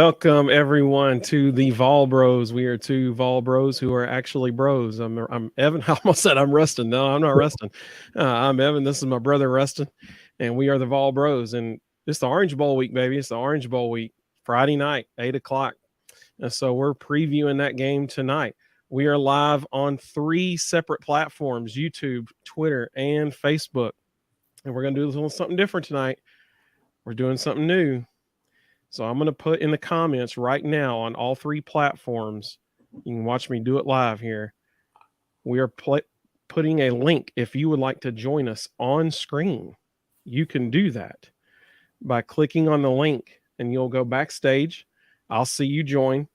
Welcome everyone to the Vol Bros. We are two Vol Bros who are actually bros. I'm Evan. I almost said I'm Rustin. No, I'm not Rustin. I'm Evan. This is my brother Rustin, and we are the Vol Bros. And it's the Orange Bowl week, baby. It's the Orange Bowl week. Friday night, 8:00. And so we're previewing that game tonight. We are live on 3 separate platforms: YouTube, Twitter, and Facebook. And we're gonna do a little something different tonight. We're doing something new. So I'm going to put in the comments right now on all 3 platforms. You can watch me do it live here. We are putting a link. If you would like to join us on screen, you can do that by clicking on the link and you'll go backstage. I'll see you join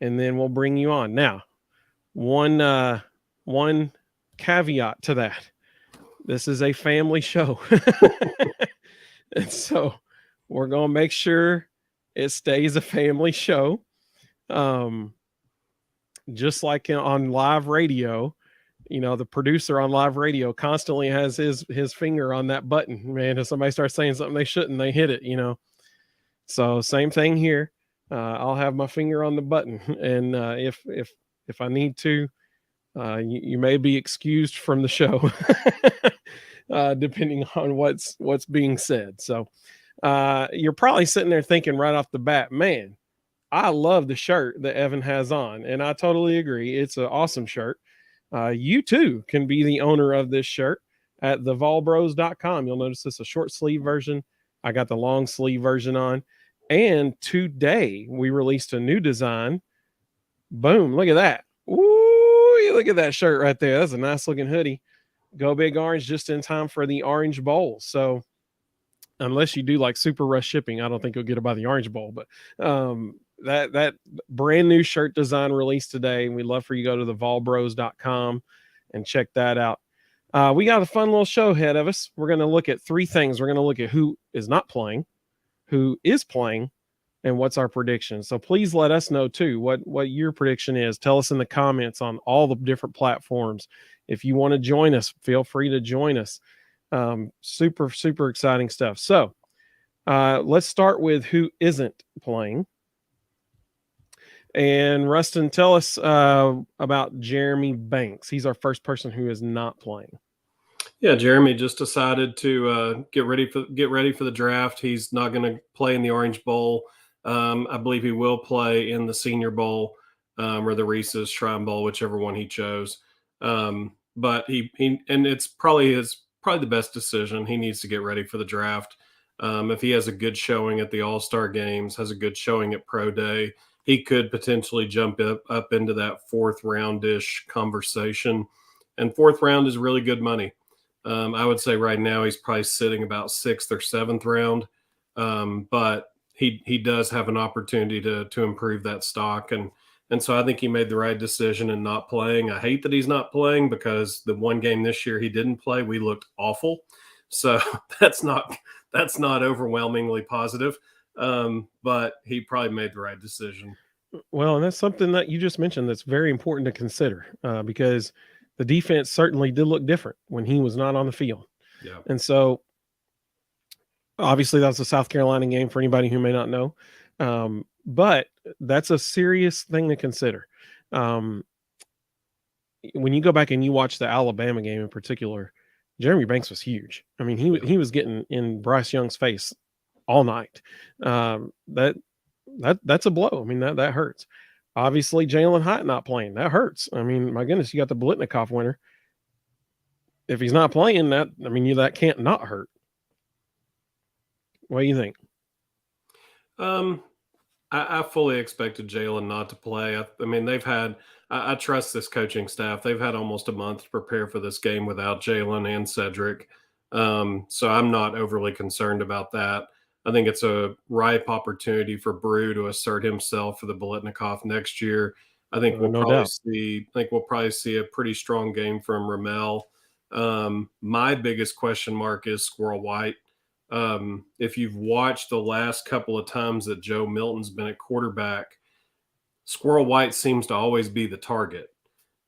and then we'll bring you on. Now, one caveat to that. This is a family show. And so we're going to make sure it stays a family show. Just like on live radio, the producer on live radio constantly has his finger on that button. Man, if somebody starts saying something they shouldn't, they hit it, So same thing here. I'll have my finger on the button. And if I need to, you may be excused from the show, depending on what's being said. So you're probably sitting there thinking right off the bat, man, I love the shirt that Evan has on. And I totally agree. It's an awesome shirt. You too can be the owner of this shirt at thevolbros.com. You'll notice it's a short sleeve version. I got the long sleeve version on. And today we released a new design. Boom. Look at that. Ooh, look at that shirt right there. That's a nice looking hoodie. Go Big Orange just in time for the Orange Bowl. So unless you do like super rush shipping, I don't think you'll get it by the Orange Bowl. But that brand new shirt design released today. We'd love for you to go to thevolbros.com and check that out. We got a fun little show ahead of us. We're going to look at 3 things. We're going to look at who is not playing, who is playing, and what's our prediction. So please let us know too what your prediction is. Tell us in the comments on all the different platforms. If you want to join us, feel free to join us. Super exciting stuff. So let's start with who isn't playing. And Rustin, tell us about Jeremy Banks. He's our first person who is not playing. Yeah, Jeremy just decided to get ready for the draft. He's not going to play in the Orange Bowl. I believe he will play in the Senior Bowl or the Reese's Shrine Bowl, whichever one he chose. But he and it's probably the best decision. He needs to get ready for the draft. If he has a good showing at the All-Star games, has a good showing at Pro Day, he could potentially jump up into that 4th round-ish conversation. And 4th round is really good money. I would say right now he's probably sitting about 6th or 7th round. But he does have an opportunity to improve that stock. And so I think he made the right decision in not playing. I hate that he's not playing because the one game this year he didn't play, we looked awful. So that's not overwhelmingly positive. But he probably made the right decision. Well, and that's something that you just mentioned that's very important to consider because the defense certainly did look different when he was not on the field. Yeah. And so obviously that was a South Carolina game for anybody who may not know. But that's a serious thing to consider. When you go back and you watch the Alabama game in particular, Jeremy Banks was huge. I mean, he was getting in Bryce Young's face all night. That's a blow. I mean, that hurts. Obviously, Jalin Hyatt not playing, that hurts. I mean, my goodness, you got the Blitnikoff winner. If he's not playing, that can't not hurt. What do you think? I fully expected Jalin not to play. I mean, I trust this coaching staff. They've had almost a month to prepare for this game without Jalin and Cedric. So I'm not overly concerned about that. I think it's a ripe opportunity for Brew to assert himself for the Blitnikoff next year. I think we'll probably see a pretty strong game from Ramel. My biggest question mark is Squirrel White. If you've watched the last couple of times that Joe Milton's been at quarterback, Squirrel White seems to always be the target.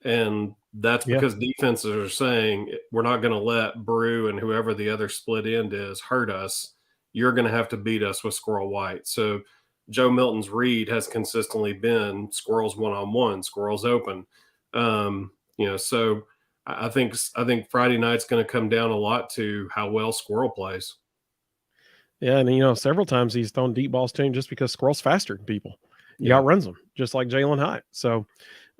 And that's because defenses are saying, we're not going to let Brew and whoever the other split end is hurt us. You're going to have to beat us with Squirrel White. So Joe Milton's read has consistently been squirrels one-on-one, squirrels open. So I think Friday night's going to come down a lot to how well Squirrel plays. Yeah, and several times he's thrown deep balls to him just because Squirrel's faster than people. He Yeah. outruns them, just like Jalin Hyatt. So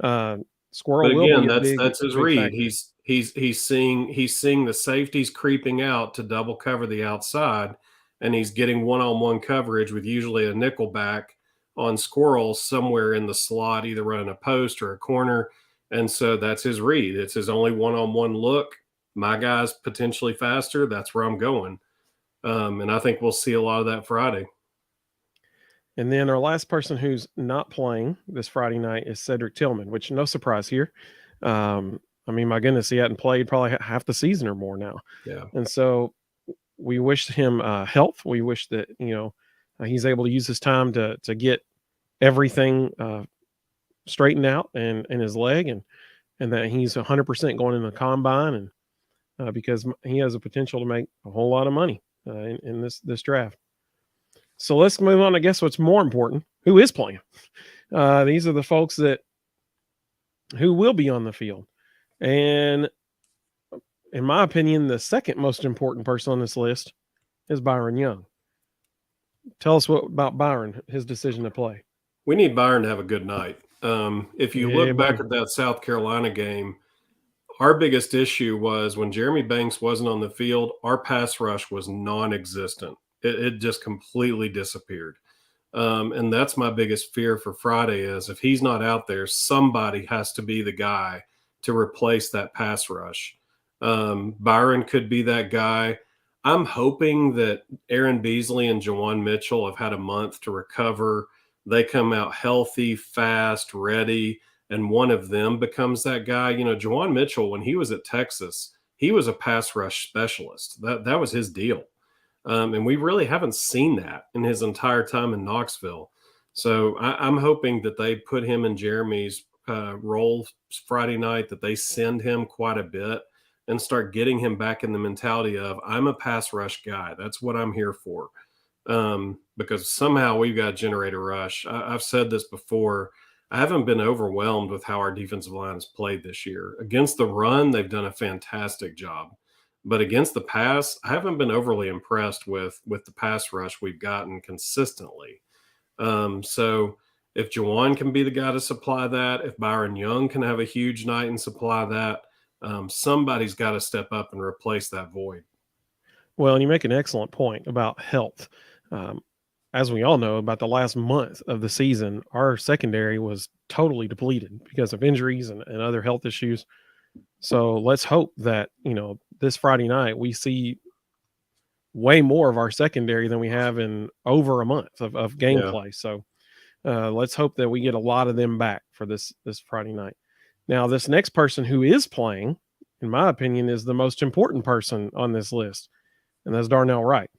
Squirrel But will again, be a big that's his big read. factor. He's seeing the safeties creeping out to double cover the outside, and he's getting one-on-one coverage with usually a nickel back on Squirrel somewhere in the slot, either running a post or a corner. And so that's his read. It's his only one-on-one look. My guy's potentially faster. That's where I'm going. And I think we'll see a lot of that Friday. And then our last person who's not playing this Friday night is Cedric Tillman, which no surprise here. My goodness, he hadn't played probably half the season or more now. Yeah. And so we wish him health. We wish that, he's able to use his time to get everything straightened out and his leg and that he's 100% going in the combine and because he has a potential to make a whole lot of money in this draft. So let's move on. I guess what's more important, who is playing? These are the folks who will be on the field. And in my opinion, the second most important person on this list is Byron Young. Tell us about Byron, his decision to play. We need Byron to have a good night. If you look back at that South Carolina game, our biggest issue was when Jeremy Banks wasn't on the field, our pass rush was non-existent. It just completely disappeared. And that's my biggest fear for Friday is if he's not out there, somebody has to be the guy to replace that pass rush. Byron could be that guy. I'm hoping that Aaron Beasley and Jawan Mitchell have had a month to recover. They come out healthy, fast, ready, and one of them becomes that guy. Jawan Mitchell, when he was at Texas, he was a pass rush specialist. That was his deal. And we really haven't seen that in his entire time in Knoxville. So I'm hoping that they put him in Jeremy's role Friday night, that they send him quite a bit and start getting him back in the mentality of I'm a pass rush guy. That's what I'm here for. Because somehow we've got to generate a rush. I've said this before. I haven't been overwhelmed with how our defensive line has played this year. Against the run, they've done a fantastic job. But against the pass, I haven't been overly impressed with the pass rush we've gotten consistently. So if Jawan can be the guy to supply that, if Byron Young can have a huge night and supply that, somebody's got to step up and replace that void. Well, and you make an excellent point about health. As we all know, about the last month of the season, our secondary was totally depleted because of injuries and other health issues. So let's hope that, this Friday night we see way more of our secondary than we have in over a month of gameplay. Yeah. So let's hope that we get a lot of them back for this Friday night. Now, this next person who is playing, in my opinion, is the most important person on this list, and that's Darnell Wright.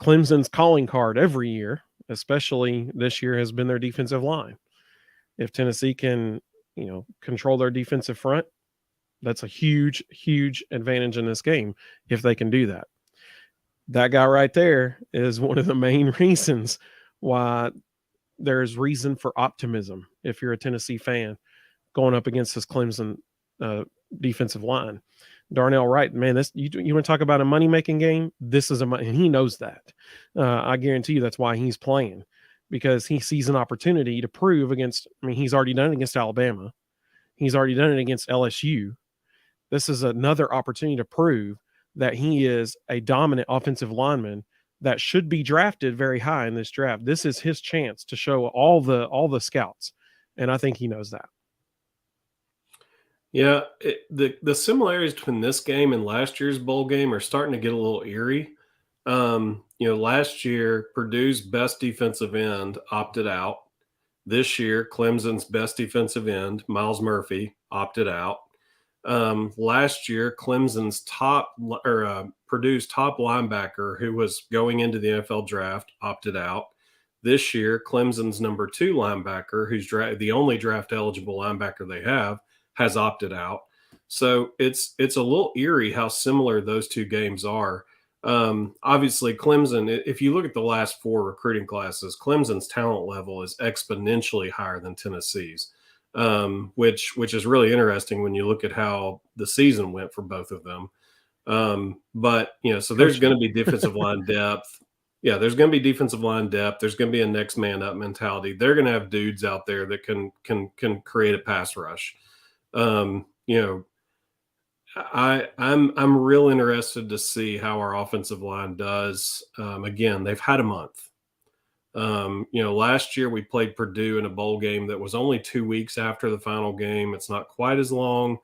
Clemson's calling card every year, especially this year, has been their defensive line. If Tennessee can, control their defensive front, that's a huge, huge advantage in this game if they can do that. That guy right there is one of the main reasons why there's reason for optimism if you're a Tennessee fan going up against this Clemson defensive line. Darnell Wright, man, this you want to talk about a money-making game? This is and he knows that. I guarantee you that's why he's playing, because he sees an opportunity to prove against, he's already done it against Alabama. He's already done it against LSU. This is another opportunity to prove that he is a dominant offensive lineman that should be drafted very high in this draft. This is his chance to show all the scouts, and I think he knows that. Yeah, the similarities between this game and last year's bowl game are starting to get a little eerie. Last year, Purdue's best defensive end opted out. This year, Clemson's best defensive end, Miles Murphy, opted out. Last year, Clemson's Purdue's top linebacker, who was going into the NFL draft, opted out. This year, Clemson's number 2 linebacker, who's the only draft eligible linebacker they have, has opted out. So it's a little eerie how similar those two games are. Obviously, Clemson, if you look at the last 4 recruiting classes, Clemson's talent level is exponentially higher than Tennessee's, which is really interesting when you look at how the season went for both of them. But, so there's going to be defensive line depth. Yeah, there's going to be defensive line depth. There's going to be a next man up mentality. They're going to have dudes out there that can create a pass rush. I'm real interested to see how our offensive line does. Again, they've had a month. Last year we played Purdue in a bowl game that was only 2 weeks after the final game. It's not quite as long.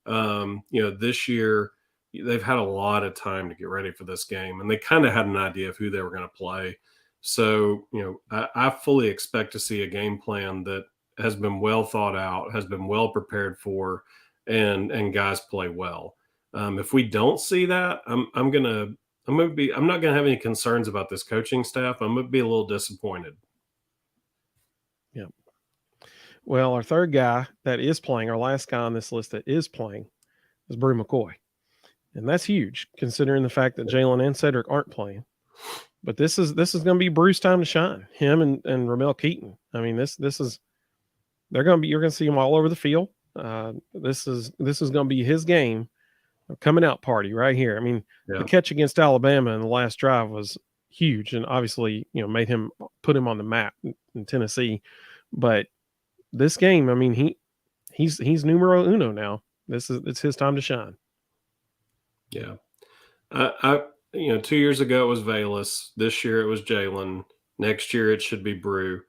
This year they've had a lot of time to get ready for this game, and they kind of had an idea of who they were going to play. So, I fully expect to see a game plan that has been well thought out, has been well prepared for, and guys play well. If we don't see that, I'm not going to have any concerns about this coaching staff. I'm going to be a little disappointed. Yeah. Well, our third guy that is playing, our last guy on this list that is playing, is Brew McCoy. And that's huge considering the fact that Jalin and Cedric aren't playing. But this is going to be Brew's time to shine. Him and Ramel Keaton. I mean, you're going to see him all over the field. This is going to be his game, coming out party right here. I mean, the catch against Alabama in the last drive was huge, and obviously, put him on the map in Tennessee. But this game, I mean, he's numero uno now. It's his time to shine. Yeah. 2 years ago it was Valus. This year it was Jalin. Next year it should be Brew.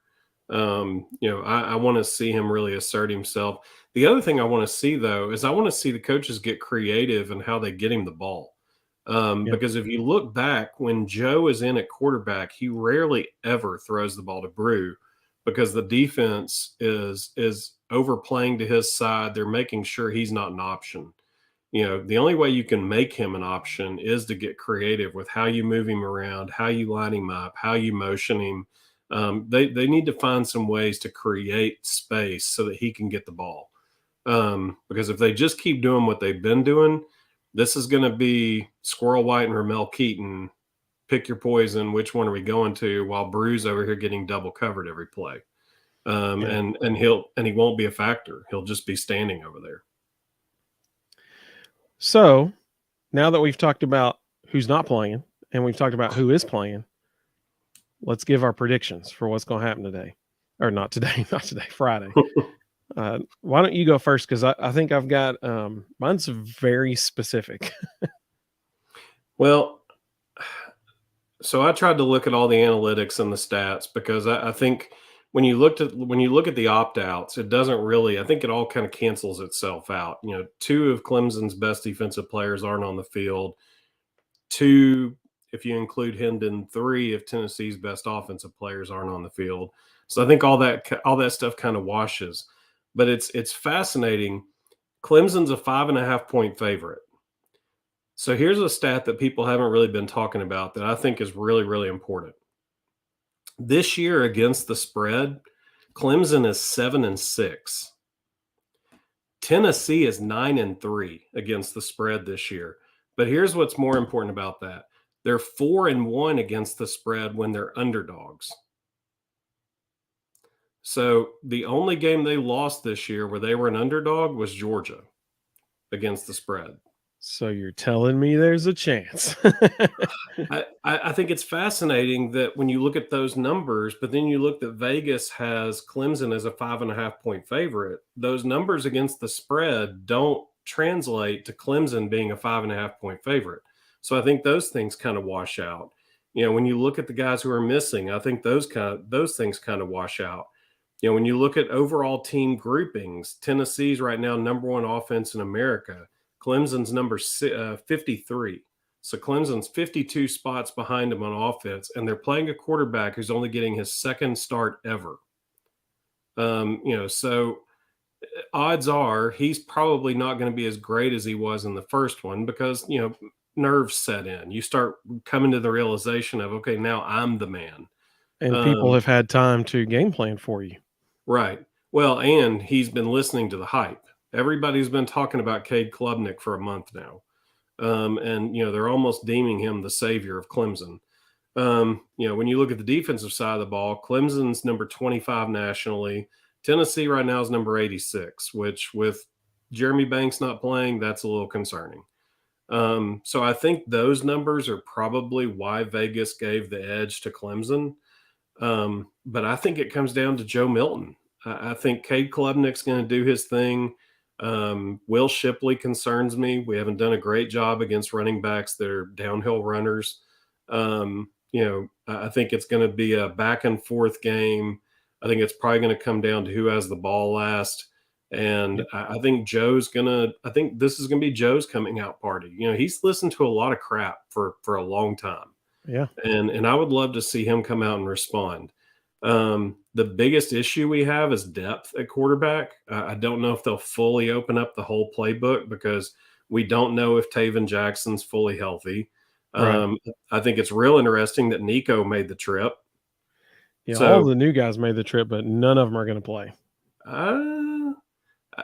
I want to see him really assert himself. The other thing I want to see, though, is I want to see the coaches get creative in how they get him the ball. Because if you look back, when Joe is in at quarterback, he rarely ever throws the ball to Brew because the defense is overplaying to his side. They're making sure he's not an option. The only way you can make him an option is to get creative with how you move him around, how you line him up, how you motion him. They need to find some ways to create space so that he can get the ball. Because if they just keep doing what they've been doing, this is going to be Squirrel White and Ramel Keaton. Pick your poison. Which one are we going to? While Brew's over here getting double covered every play. And he won't be a factor. He'll just be standing over there. So now that we've talked about who's not playing and we've talked about who is playing, let's give our predictions for what's going to happen today. Or not today, Friday. Why don't you go first? Because I think I've got mine's very specific. Well, so I tried to look at all the analytics and the stats because I think when you look at the opt-outs, it doesn't really, I think it all kind of cancels itself out. 2 of Clemson's best defensive players aren't on the field. 2, if you include Hendon, 3 of Tennessee's best offensive players aren't on the field. So I think all that stuff kind of washes. But it's fascinating. Clemson's a 5.5-point favorite. So here's a stat that people haven't really been talking about that I think is really, really important. This year against the spread, Clemson is 7-6. Tennessee is 9-3 against the spread this year. But here's what's more important about that. They're 4-1 against the spread when they're underdogs. So the only game they lost this year where they were an underdog was Georgia against the spread. So you're telling me there's a chance. I think it's fascinating that when you look at those numbers, but then you look that Vegas has Clemson as a 5.5-point favorite. Those numbers against the spread don't translate to Clemson being a 5.5-point favorite. So I think those things kind of wash out. When you look at the guys who are missing, I think those things kind of wash out. When you look at overall team groupings, Tennessee's right now #1 offense in America. Clemson's number 53. So Clemson's 52 spots behind them on offense, and they're playing a quarterback who's only getting his second start ever. So odds are he's probably not going to be as great as he was in the first one because, nerves set in. You start coming to the realization of, okay, now I'm the man. And people have had time to game plan for you. Right. Well, and he's been listening to the hype. Everybody's been talking about Cade Klubnik for a month now. And, they're almost deeming him the savior of Clemson. When you look at the defensive side of the ball, Clemson's number 25 nationally. Tennessee right now is number 86, which with Jeremy Banks not playing, that's a little concerning. So I think those numbers are probably why Vegas gave the edge to Clemson. But I think it comes down to Joe Milton. I think Cade Klubnik's going to do his thing. Will Shipley concerns me. We haven't done a great job against running backs that are downhill runners. I think it's going to be a back and forth game. I think it's probably going to come down to who has the ball last. And I think I think this is going to be Joe's coming out party. He's listened to a lot of crap for a long time. Yeah. And I would love to see him come out and respond. The biggest issue we have is depth at quarterback. I don't know if they'll fully open up the whole playbook because we don't know if Taven Jackson's fully healthy. Right. I think it's real interesting that Nico made the trip. Yeah, all the new guys made the trip, but none of them are going to play.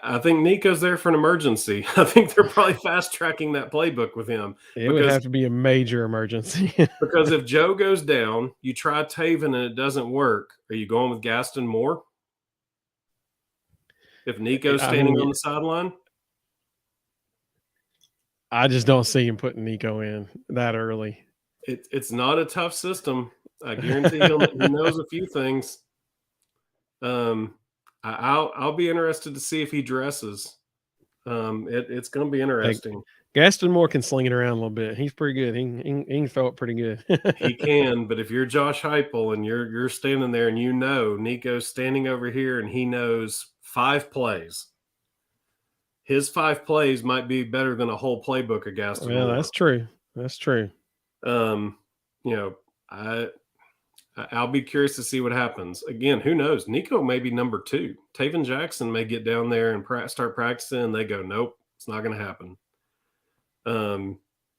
I think Nico's there for an emergency. I think they're probably fast tracking that playbook with him. It would have to be a major emergency. Because if Joe goes down, you try Taven and it doesn't work. Are you going with Gaston Moore? If Nico's standing on the sideline? I just don't see him putting Nico in that early. It's not a tough system. I guarantee he knows a few things. I'll be interested to see if he dresses. It's going to be interesting. Gaston Moore can sling it around a little bit. He's pretty good. He can throw it pretty good. He can, but if you're Josh Heupel and you're standing there and Nico's standing over here and he knows 5 plays, his 5 plays might be better than a whole playbook of Gaston Moore. That's true. That's true. I'll be curious to see what happens. Again, who knows? Nico may be number 2. Taven Jackson may get down there and start practicing, and they go, nope, it's not going to happen.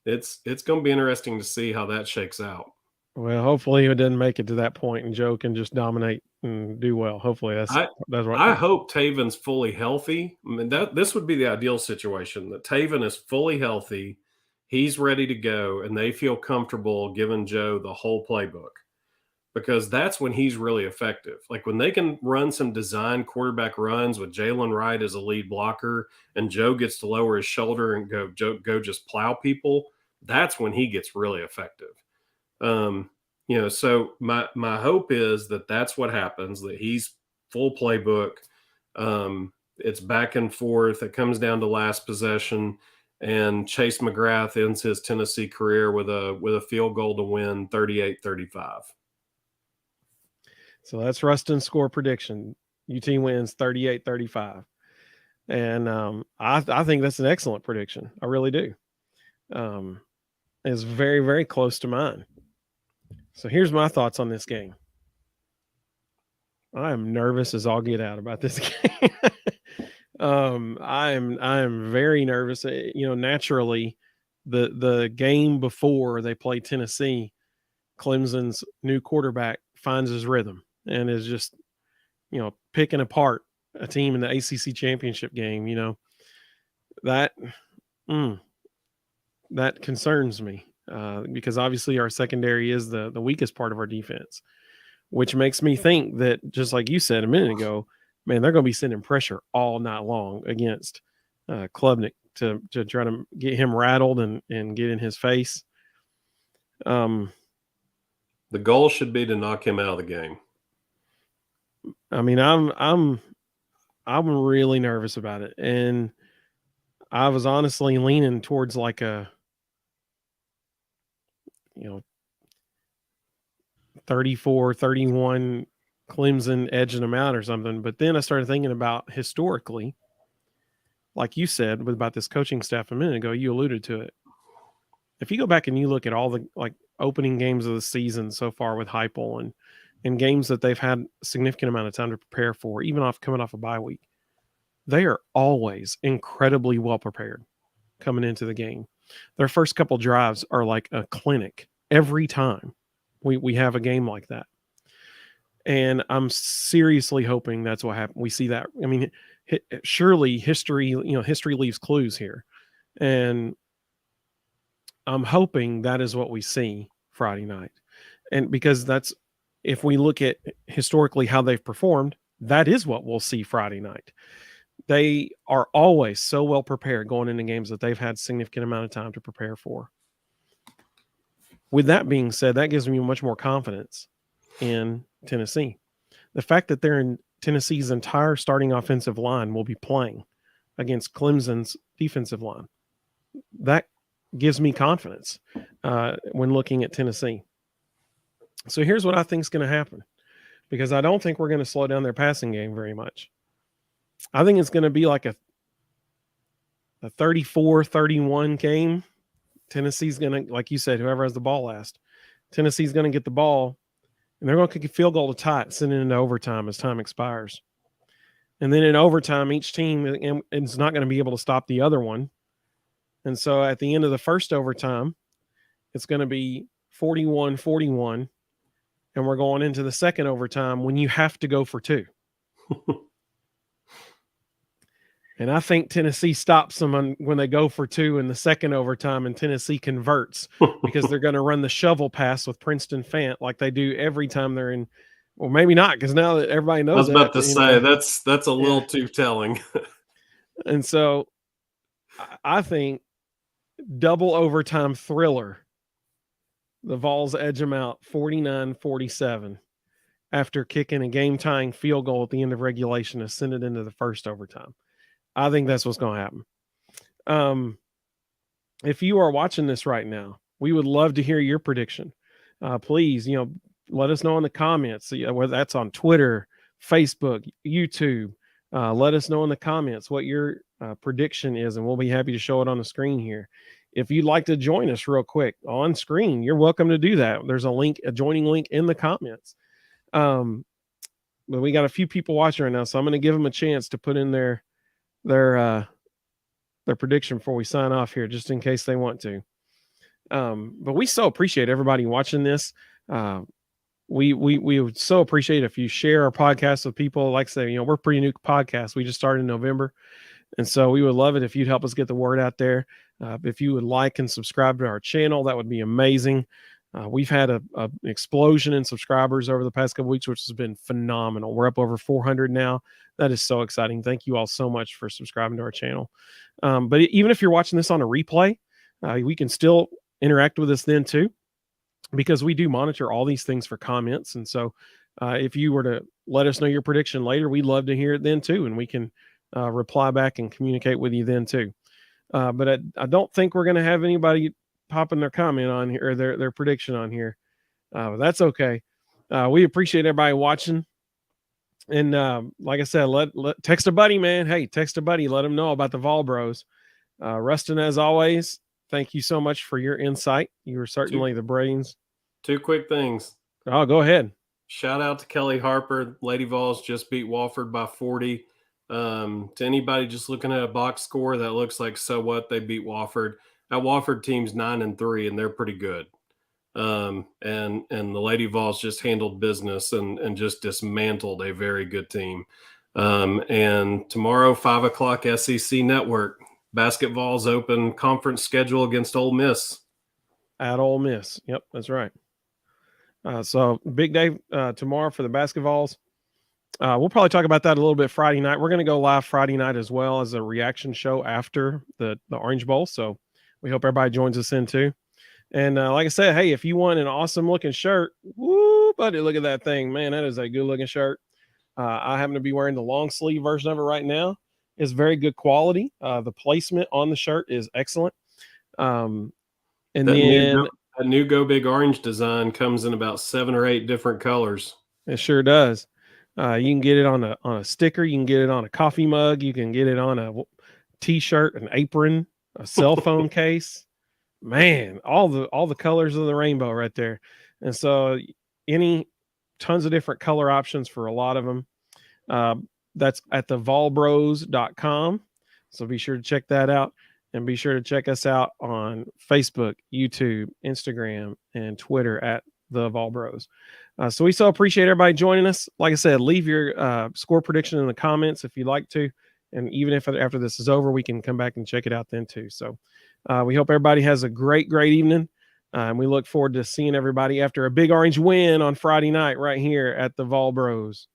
It's going to be interesting to see how that shakes out. Well, hopefully it doesn't make it to that point, and Joe can just dominate and do well. Hopefully that's what I hope Taven's fully healthy. I mean, this would be the ideal situation, that Taven is fully healthy, he's ready to go, and they feel comfortable giving Joe the whole playbook. Because that's when he's really effective. Like when they can run some design quarterback runs with Jalin Wright as a lead blocker and Joe gets to lower his shoulder and go just plow people, that's when he gets really effective. So my hope is that that's what happens, that he's full playbook. It's back and forth. It comes down to last possession, and Chase McGrath ends his Tennessee career with a field goal to win 38-35. So that's Rustin's score prediction. UT wins 38-35. And I think that's an excellent prediction. I really do. It's very, very close to mine. So here's my thoughts on this game. I am nervous as all get out about this game. I am very nervous. Naturally, the game before they play Tennessee, Clemson's new quarterback finds his rhythm and is just, picking apart a team in the ACC championship game. That concerns me because obviously our secondary is the weakest part of our defense, which makes me think that, just like you said a minute ago, man, they're going to be sending pressure all night long against Klubnik to try to get him rattled and get in his face. The goal should be to knock him out of the game. I mean, I'm really nervous about it, and I was honestly leaning towards like a 34-31 Clemson edging them out or something. But then I started thinking about historically, like you said about this coaching staff a minute ago, you alluded to it. If you go back and you look at all the opening games of the season so far with Heupel and games that they've had a significant amount of time to prepare for, even coming off a bye week, they are always incredibly well prepared coming into the game. Their first couple drives are like a clinic every time we have a game like that. And I'm seriously hoping that's what happened. We see that. I mean, surely history leaves clues here. And I'm hoping that is what we see Friday night. And because if we look at historically how they've performed, that is what we'll see Friday night. They are always so well prepared going into games that they've had significant amount of time to prepare for. With that being said, that gives me much more confidence in Tennessee. The fact that they're in Tennessee's entire starting offensive line will be playing against Clemson's defensive line, that gives me confidence when looking at Tennessee. So here's what I think is going to happen, because I don't think we're going to slow down their passing game very much. I think it's going to be like a 34-31 game. Tennessee's going to, like you said, whoever has the ball last, Tennessee's going to get the ball, and they're going to kick a field goal to tie it, send it into overtime as time expires. And then in overtime, each team is not going to be able to stop the other one. And so at the end of the first overtime, it's going to be 41-41, and we're going into the second overtime when you have to go for two. And I think Tennessee stops them when they go for two in the second overtime, and Tennessee converts because they're going to run the shovel pass with Princeton Fant like they do every time they're in. Well, maybe not, because now that everybody knows. I was about to say that's a little too telling. And so I think double overtime thriller. The Vols edge them out 49-47 after kicking a game-tying field goal at the end of regulation to send it into the first overtime. I think that's what's going to happen. If you are watching this right now, we would love to hear your prediction. Please, let us know in the comments, whether that's on Twitter, Facebook, YouTube. Let us know in the comments what your prediction is, and we'll be happy to show it on the screen here. If you'd like to join us real quick on screen, you're welcome to do that. There's a joining link in the comments. But we got a few people watching right now, so I'm going to give them a chance to put in their prediction before we sign off here, just in case they want to. But we so appreciate everybody watching this. We would so appreciate if you share our podcast with people. Like I say, we're a pretty new podcast. We just started in November. And so we would love it if you'd help us get the word out there. If you would like and subscribe to our channel, that would be amazing. We've had an explosion in subscribers over the past couple weeks, which has been phenomenal. We're up over 400 now. That is so exciting. Thank you all so much for subscribing to our channel. But even if you're watching this on a replay, we can still interact with us then too, because we do monitor all these things for comments. And so if you were to let us know your prediction later, we'd love to hear it then too, and we can reply back and communicate with you then too. But I don't think we're going to have anybody popping their comment on here, or their prediction on here. But that's okay. We appreciate everybody watching. And like I said, let text a buddy, man. Hey, text a buddy. Let them know about the Vol Bros. Rustin, as always, thank you so much for your insight. You were certainly the brains. Two quick things. Oh, go ahead. Shout out to Kelly Harper. Lady Vols just beat Wofford by 40. To anybody just looking at a box score, that looks like so what, they beat Wofford. That Wofford team's 9-3, and they're pretty good. And the Lady Vols just handled business and just dismantled a very good team. And tomorrow, 5 o'clock, SEC Network, Basketball's open conference schedule against Ole Miss. At Ole Miss. Yep, that's right. So big day tomorrow for the Basketballs. We'll probably talk about that a little bit Friday night. We're going to go live Friday night as well as a reaction show after the Orange Bowl. So we hope everybody joins us in too. And like I said, hey, if you want an awesome looking shirt, woo, buddy, look at that thing, man. That is a good looking shirt. I happen to be wearing the long sleeve version of it right now. It's very good quality. The placement on the shirt is excellent. And a new Go Big Orange design comes in about 7 or 8 different colors. It sure does. You can get it on a sticker. You can get it on a coffee mug. You can get it on a T-shirt, an apron, a cell phone case. Man, all the colors of the rainbow right there. And so tons of different color options for a lot of them. That's at thevolbros.com. So be sure to check that out, and be sure to check us out on Facebook, YouTube, Instagram, and Twitter at the Vol Bros. So we so appreciate everybody joining us. Like I said, leave your score prediction in the comments if you'd like to. And even if after this is over, we can come back and check it out then too. So We hope everybody has a great evening. And we look forward to seeing everybody after a big Orange win on Friday night right here at the Vol Bros.